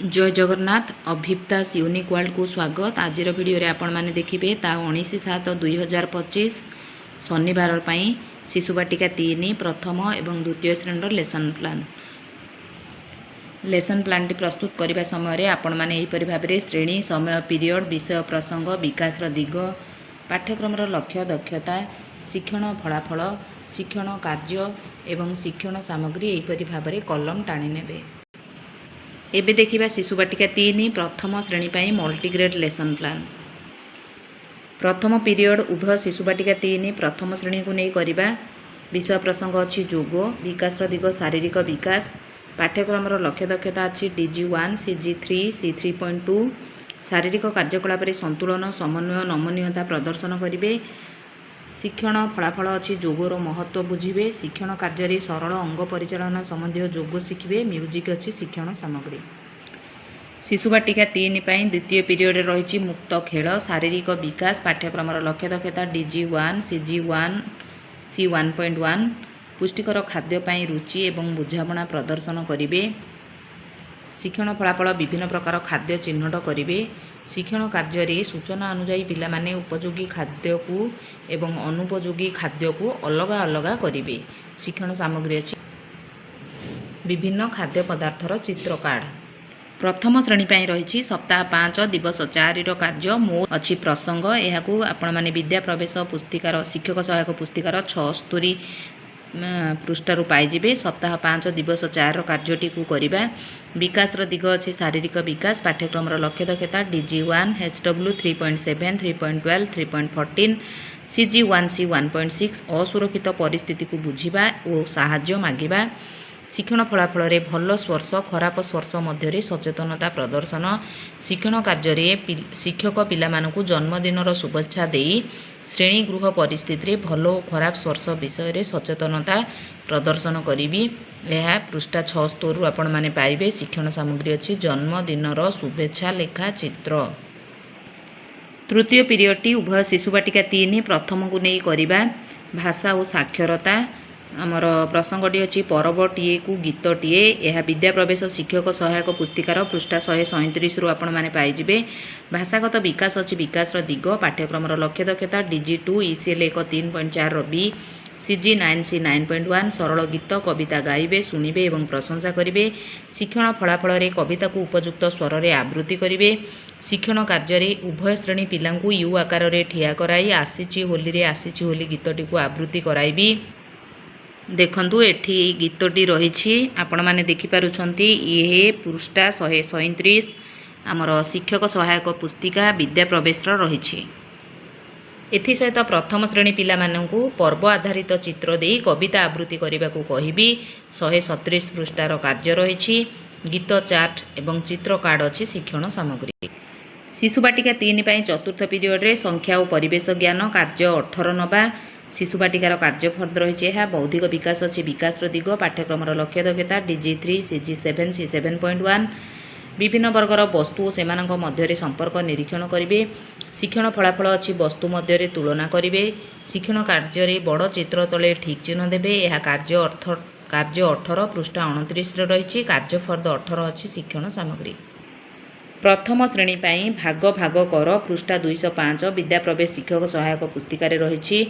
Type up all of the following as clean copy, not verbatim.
जय Jagannath अभिप्तास unique world को स्वागत। आज भिडियो आपण मैंने देखिए ता 19/7/2025 शनिवार शिशु बाटिका 3 प्रथम एवं द्वितीय श्रेणी लेसन प्लान टी प्रस्तुत करने समय आपण मैंने यहीपरि भाव श्रेणी समय पीरियड विषय प्रसंग विकास दिग पाठ्यक्रम लक्ष्य दक्षता शिक्षण फलाफल शिक्षण कार्य एवं शिक्षण सामग्री यहीपरि भाव कलम टाणी नेबे। एबे देखिबा शिशु बाटिका 3 प्रथम श्रेणी पाई मल्टीग्रेड लेसन प्लान। प्रथम पीरियड उभय शिशु बाटिका 3 प्रथम श्रेणी को नहीं करिबा। विषय प्रसंग अछि जोग विकास दिग शारीरिक विकास पाठ्यक्रम लक्ष्य दक्षता अछि DG1 CG3 C3.2 शारीरिक कार्यकलाप संतुलन समन्वय नमनीयता प्रदर्शन करिवे। शिक्षण फलाफल अच्छी जोगर महत्व बुझे शिक्षण कार्य सरल अंग परिचालन संबंधी जोग शिखिबे। म्यूजिक अच्छी शिक्षण सामग्री। शिशु बाटिका 3 द्वितीय पीरियड रही मुक्त खेल शारीरिक विकास पाठ्यक्रम लक्ष्य दक्षता DG1 CG1 C1.1 पुष्टिकर खाद्यपाई रुचि एवं बुझाणा प्रदर्शन करिवे। शिक्षण फलाफल विभिन्न प्रकार खाद्य चिन्हट करिवे। शिक्षण कार्य सूचना अनुजाई पिला माने उपयोगी खाद्य को एवं अनुपयोगी खाद्य को अलग अलग करिवे। शिक्षण सामग्री अछि विभिन्न खाद्य पदार्थर चित्र कार्ड। प्रथम श्रेणी रही सप्ताह 5 दिवस 4 कार्य मो अच्छी प्रसंग यह आपण माने विद्या प्रवेश पुस्तिकार शिक्षक सहायक पुस्तिकार 76 पृष्ठार पाइबे। सप्ताह 5 दिवस 4 कार्यटी को करिबा। विकास दिग अच्छी शारीरिक विकास पाठ्यक्रम लक्ष्य दक्षता DG1 HW 3.7 3.12 3.14 CG1 C1.6 असुरक्षित परिस्थिति को बुझिबा और साहाय्य मागिबा। शिक्षण फलाफल रे भल स्पर्श खराब स्पर्श मध्य सचेतनता प्रदर्शन शिक्षण कार्य शिक्षक पिला मानकु जन्मदिनर शुभेच्छा देई श्रेणी गृह परिस्थिति भल और खराब स्पर्श विषय सचेतनता प्रदर्शन करी। यह पृष्ठा 76 आपण माने पाइबे। शिक्षण सामग्री अच्छी जन्मदिनर शुभेच्छा लेखा चित्र। तृतीय पीरियड उभय शिशु बाटिका 3 प्रथम को नहीं करिबा। भाषा और साक्षरता आमर प्रसंगटी अच्छी परब टीए को गीत टीए यह विद्या प्रवेश शिक्षक सहायक पुस्तिकार पृष्ठा 137 रु आपण माने पाइबे। भाषागत विकास अच्छी विकास दिग पाठ्यक्रम लक्ष्य दक्षता DG2 ECL 3.4 B CG9 C9.1 सरल गीत कविता गाइबे शुणिबे एवं प्रशंसा करिवे। शिक्षण फलाफल रे कविता को उपयुक्त स्वर रे आवृत्ति करिवे। शिक्षण कार्य उभय श्रेणी पिलांकु यू आकार रे ठिया कराई आसीची होली रे आसीची होली गीतटी को आवृत्ति कराइबी। देखंतु एठी गीतटी रही आपण माने देखि पारुछंती ये पृष्ठा 137 आमर शिक्षक सहायक पुस्तिका विद्या प्रवेश रही। एथि सहित प्रथम श्रेणी पिला मानंकु पर्व आधारित चित्र दे कविता आवृत्ति करने को कहिबी। 137 पृष्ठार कार्य रही गीत चार्ट एवं चित्र कार्ड अच्छी शिक्षण सामग्री। शिशु बाटिका 3 चतुर्थ पीरियड रे संख्या और परिवेश ज्ञान कार्य 18 नबा। शिशु बाटिकार कार्यफर्द रही है बौद्धिक विकास अच्छी विकास दिग पाठ्यक्रम लक्ष्य दक्षता DG3 CG7 C7.1 विभिन्न वर्गर वस्तु और सेमानक मध्य संपर्क निरीक्षण करेंगे। शिक्षण फलाफल अच्छी वस्तु मध्य तुलना करेंगे। शिक्षण कार्य बड़ चित्र तले ठीक चिन्ह देवे। यह कार्य 18 पृष्ठा 29 रही कार्यफर्द 18 अच्छी शिक्षण सामग्री। प्रथम श्रेणी भाग भाग कर पृष्ठा 205 विद्या प्रवेश शिक्षक सहायक पुस्तिकार रही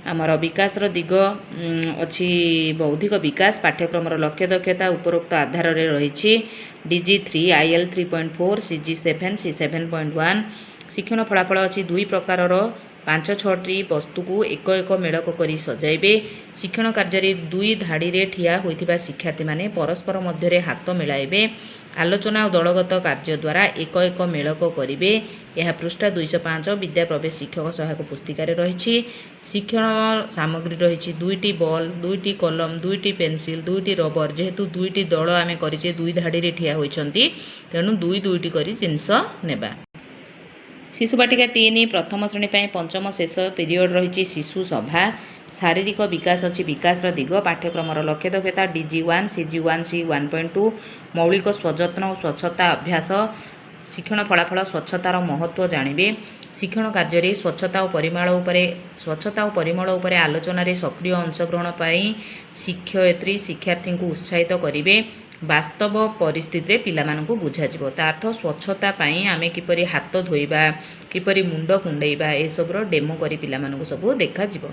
आमर विकास दिग अच्छी बौद्धिक विकास पाठ्यक्रम लक्ष्य दक्षता उपरोक्त आधार रे रही DG3 IL 3.4 CG7 C7.1 शिक्षण फलाफल अच्छी 2 प्रकार 5-6टी वस्तु को एक एक मेलक करी सजाइबे। शिक्षण कार्य 2 धाड़ी रे ठिया होइथिबा शिक्षार्थी माने परस्पर मध्य हाथ मिलाइबे। आलोचना और दलगत कार्य द्वारा एक एक मेलक करिवे। यह पृष्ठा 205 विद्या प्रवेश शिक्षक सहायक पुस्तिकार रही। शिक्षण सामग्री रही 2टी बॉल 2टी कलम 2टी पेंसिल 2टी रबर जेहेतु 2टी दल आमे करिचे 2 धाड़ी रे ठिया होइछंती तेणु 2 करी जिनस नेबा। शिशु बाटिका 3 प्रथम श्रेणी पंचम शेष पीरियड रही शिशु सभा शारीरिक विकास अच्छी विकास दिग पाठ्यक्रम लक्ष्य दक्षता DG1 CG1 C1.2 मौलिक स्वजत्न और स्वच्छता अभ्यास शिक्षण फलाफल स्वच्छतार महत्व जानिबे। शिक्षण कार्य स्वच्छता और परिमल उपरे आलोचन सक्रिय अंशग्रहण पाई शिक्षयित्री शिक्षार्थी को उत्साहित करेंगे। ବାସ୍ତବ ପରିସ୍ଥିତିରେ ପିଲାମାନଙ୍କୁ ବୁଝାଯିବ। ତା ଅର୍ଥ ସ୍ୱଚ୍ଛତା ପାଇଁ ଆମେ କିପରି ହାତ ଧୋଇବା, କିପରି ମୁଣ୍ଡ କୁଣ୍ଡେଇବା, ଏସବୁର ଡେମୋ କରି ପିଲାମାନଙ୍କୁ ସବୁ ଦେଖାଯିବ।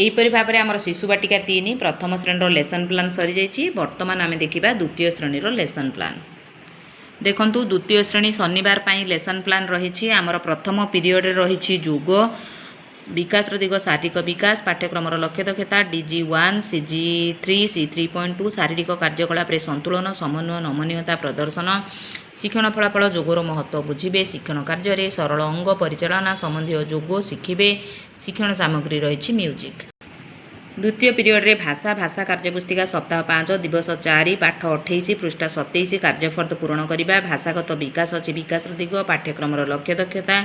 ଏହିପରି ଭାବରେ ଆମର ଶିଶୁ ବାଟିକା 3 ପ୍ରଥମ ଶ୍ରେଣୀର ଲେସନ୍ ପ୍ଲାନ୍ ସରିଯାଇଛି। ବର୍ତ୍ତମାନ ଆମେ ଦେଖିବା ଦ୍ୱିତୀୟ ଶ୍ରେଣୀର ଲେସନ୍ ପ୍ଲାନ୍। ଦେଖନ୍ତୁ ଦ୍ୱିତୀୟ ଶ୍ରେଣୀ ଶନିବାର ପାଇଁ ଲେସନ୍ ପ୍ଲାନ୍ ରହିଛି। ଆମର ପ୍ରଥମ ପିରିୟଡ଼ରେ ରହିଛି ଯୋଗ, ବିକାଶର ଦିଗ ଶାରୀରିକ ବିକାଶ, ପାଠ୍ୟକ୍ରମର ଲକ୍ଷ୍ୟ ଦକ୍ଷତା DG1, CG3, C3.2 ଶାରୀରିକ କାର୍ଯ୍ୟକଳାପରେ ସନ୍ତୁଳନ, ସମନ୍ୱୟ, ନମନୀୟତା ପ୍ରଦର୍ଶନ, ଶିକ୍ଷଣ ଫଳାଫଳ ଯୋଗର ମହତ୍ତ୍ୱ ବୁଝିବେ, ଶିକ୍ଷଣ କାର୍ଯ୍ୟରେ ସରଳ ଅଙ୍ଗ ପରିଚାଳନା ସମ୍ବନ୍ଧୀୟ ଯୋଗ ଶିଖିବେ। ଶିକ୍ଷଣ ସାମଗ୍ରୀ ରହିଛି ମ୍ୟୁଜିକ୍। ଦ୍ୱିତୀୟ ପିରିୟଡ଼ରେ ଭାଷା କାର୍ଯ୍ୟପୁସ୍ତିକା ସପ୍ତାହ 5 ଦିବସ 4 ପାଠ 28 ପୃଷ୍ଠା 27 କାର୍ଯ୍ୟଫର୍ଦ୍ଦ ପୂରଣ କରିବା। ଭାଷାଗତ ବିକାଶ ଅଛି ବିକାଶର ଦିଗ, ପାଠ୍ୟକ୍ରମର ଲକ୍ଷ୍ୟ ଦକ୍ଷତା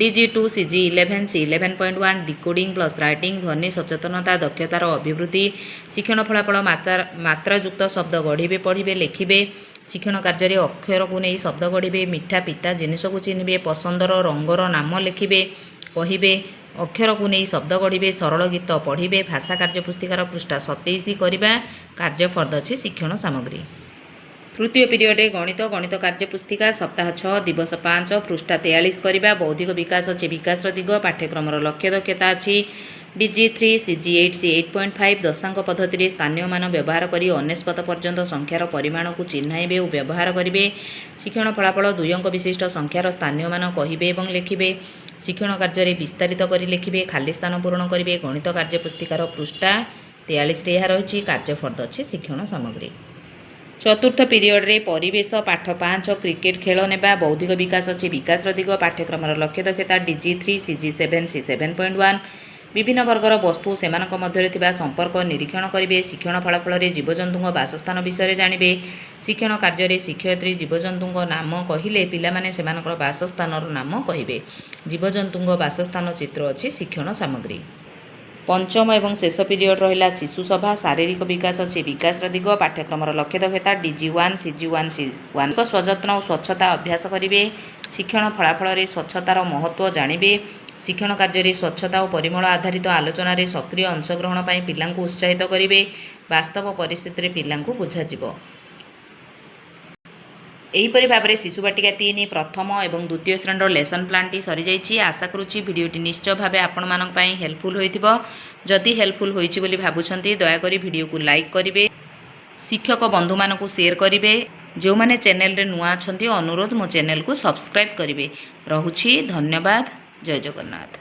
DG2, CG11, C11.1 decoding plus writing, ଧ୍ୱନି ସଚେତନତା, ଦକ୍ଷତାର ଅଭିବୃଦ୍ଧି, ଶିକ୍ଷଣ ଫଳାଫଳ ମାତ୍ରାଯୁକ୍ତ ଶବ୍ଦ ଗଢ଼ିବେ, ପଢ଼ିବେ, ଲେଖିବେ। ଶିକ୍ଷଣ କାର୍ଯ୍ୟରେ ଅକ୍ଷରକୁ ନେଇ ଶବ୍ଦ ଗଢ଼ିବେ, ମିଠା ପିତା ଜିନିଷକୁ ଚିହ୍ନିବେ, ପସନ୍ଦର ରଙ୍ଗର ନାମ ଲେଖିବେ, କହିବେ, ଅକ୍ଷରକୁ ନେଇ ଶବ୍ଦ ଗଢ଼ିବେ, ସରଳ ଗୀତ ପଢ଼ିବେ। ଭାଷା କାର୍ଯ୍ୟପୁସ୍ତିକାର ପୃଷ୍ଠା 27 କରିବା। କାର୍ଯ୍ୟଫର୍ଦ୍ଦ ଅଛି ଶିକ୍ଷଣ ସାମଗ୍ରୀ। ତୃତୀୟ ପିରିୟଡ଼ରେ ଗଣିତ କାର୍ଯ୍ୟପୁସ୍ତିକା ସପ୍ତାହ 6 ଦିବସ 5 ପୃଷ୍ଠା 43 କରିବା। ବୌଦ୍ଧିକ ବିକାଶ ଅଛି ବିକାଶର ଦିଗ, ପାଠ୍ୟକ୍ରମର ଲକ୍ଷ୍ୟ ଦକ୍ଷତା ଅଛି DG3, CG8, C8.5 ଦଶାଙ୍କ ପଦ୍ଧତିରେ ସ୍ଥାନୀୟ ମାନ ବ୍ୟବହାର କରି ଅନେସ୍ପତ ପର୍ଯ୍ୟନ୍ତ ସଂଖ୍ୟାର ପରିମାଣକୁ ଚିହ୍ନାଇବେ ଓ ବ୍ୟବହାର କରିବେ। ଶିକ୍ଷଣ ଫଳାଫଳ 2 ଅଙ୍କ ବିଶିଷ୍ଟ ସଂଖ୍ୟାର ସ୍ଥାନୀୟ ମାନ କହିବେ ଏବଂ ଲେଖିବେ। ଶିକ୍ଷଣ କାର୍ଯ୍ୟରେ ବିସ୍ତାରିତ କରି ଲେଖିବେ, ଖାଲି ସ୍ଥାନ ପୂରଣ କରିବେ। ଗଣିତ କାର୍ଯ୍ୟପୁସ୍ତିକାର ପୃଷ୍ଠା 43ରେ ଏହା ରହିଛି। କାର୍ଯ୍ୟଫର୍ଦ୍ଦ ଅଛି ଶିକ୍ଷଣ ସାମଗ୍ରୀ। ଚତୁର୍ଥ ପିରିୟଡ଼ରେ ପରିବେଶ ପାଠ 5 କ୍ରିକେଟ ଖେଳ ନେବା। ବୌଦ୍ଧିକ ବିକାଶ ଅଛି ବିକାଶର ଦିଗ, ପାଠ୍ୟକ୍ରମର ଲକ୍ଷ୍ୟ ଦକ୍ଷତା DG3, CG7, C7.1 ବିଭିନ୍ନ ବର୍ଗର ବସ୍ତୁ ଓ ସେମାନଙ୍କ ମଧ୍ୟରେ ଥିବା ସମ୍ପର୍କ ନିରୀକ୍ଷଣ କରିବେ। ଶିକ୍ଷଣ ଫଳାଫଳରେ ଜୀବଜନ୍ତୁଙ୍କ ବାସସ୍ଥାନ ବିଷୟରେ ଜାଣିବେ। ଶିକ୍ଷଣ କାର୍ଯ୍ୟରେ ଶିକ୍ଷୟିତ୍ରୀ ଜୀବଜନ୍ତୁଙ୍କ ନାମ କହିଲେ ପିଲାମାନେ ସେମାନଙ୍କର ବାସସ୍ଥାନର ନାମ କହିବେ। ଜୀବଜନ୍ତୁଙ୍କ ବାସସ୍ଥାନ ଚିତ୍ର ଅଛି ଶିକ୍ଷଣ ସାମଗ୍ରୀ। ପଞ୍ଚମ ଏବଂ ଶେଷ ପିରିୟଡ଼ ରହିଲା ଶିଶୁ ସଭା। ଶାରୀରିକ ବିକାଶ ଅଛି ବିକାଶର ଦିଗ, ପାଠ୍ୟକ୍ରମର ଲକ୍ଷ୍ୟ ଦକ୍ଷତା DG1, CG1, C1 ସ୍ୱଯତ୍ନ ଓ ସ୍ୱଚ୍ଛତା ଅଭ୍ୟାସ କରିବେ। ଶିକ୍ଷଣ ଫଳାଫଳରେ ସ୍ୱଚ୍ଛତାର ମହତ୍ତ୍ୱ ଜାଣିବେ। ଶିକ୍ଷଣ କାର୍ଯ୍ୟରେ ସ୍ୱଚ୍ଛତା ଓ ପରିମଳ ଆଧାରିତ ଆଲୋଚନାରେ ସକ୍ରିୟ ଅଂଶଗ୍ରହଣ ପାଇଁ ପିଲାଙ୍କୁ ଉତ୍ସାହିତ କରିବେ। ବାସ୍ତବ ପରିସ୍ଥିତିରେ ପିଲାଙ୍କୁ ବୁଝାଯିବ। ଏହିପରି ଭାବରେ ଶିଶୁ ବାଟିକା 3 ପ୍ରଥମ ଏବଂ ଦ୍ୱିତୀୟ ଶ୍ରେଣୀର ଲେସନ୍ ପ୍ଲାନ୍ଟି ସରିଯାଇଛି। ଆଶା କରୁଛି ଭିଡ଼ିଓଟି ନିଶ୍ଚୟ ଭାବେ ଆପଣମାନଙ୍କ ପାଇଁ ହେଲ୍ପଫୁଲ୍ ହୋଇଥିବ। ଯଦି ହେଲ୍ପଫୁଲ୍ ହୋଇଛି ବୋଲି ଭାବୁଛନ୍ତି ଦୟାକରି ଭିଡ଼ିଓକୁ ଲାଇକ୍ କରିବେ, ଶିକ୍ଷକ ବନ୍ଧୁମାନଙ୍କୁ ସେୟାର କରିବେ। ଯେଉଁମାନେ ଚ୍ୟାନେଲରେ ନୂଆ ଅଛନ୍ତି ଅନୁରୋଧ ମୋ ଚ୍ୟାନେଲକୁ ସବସ୍କ୍ରାଇବ୍ କରିବେ। ରହୁଛି ଧନ୍ୟବାଦ। ଜୟ ଜଗନ୍ନାଥ।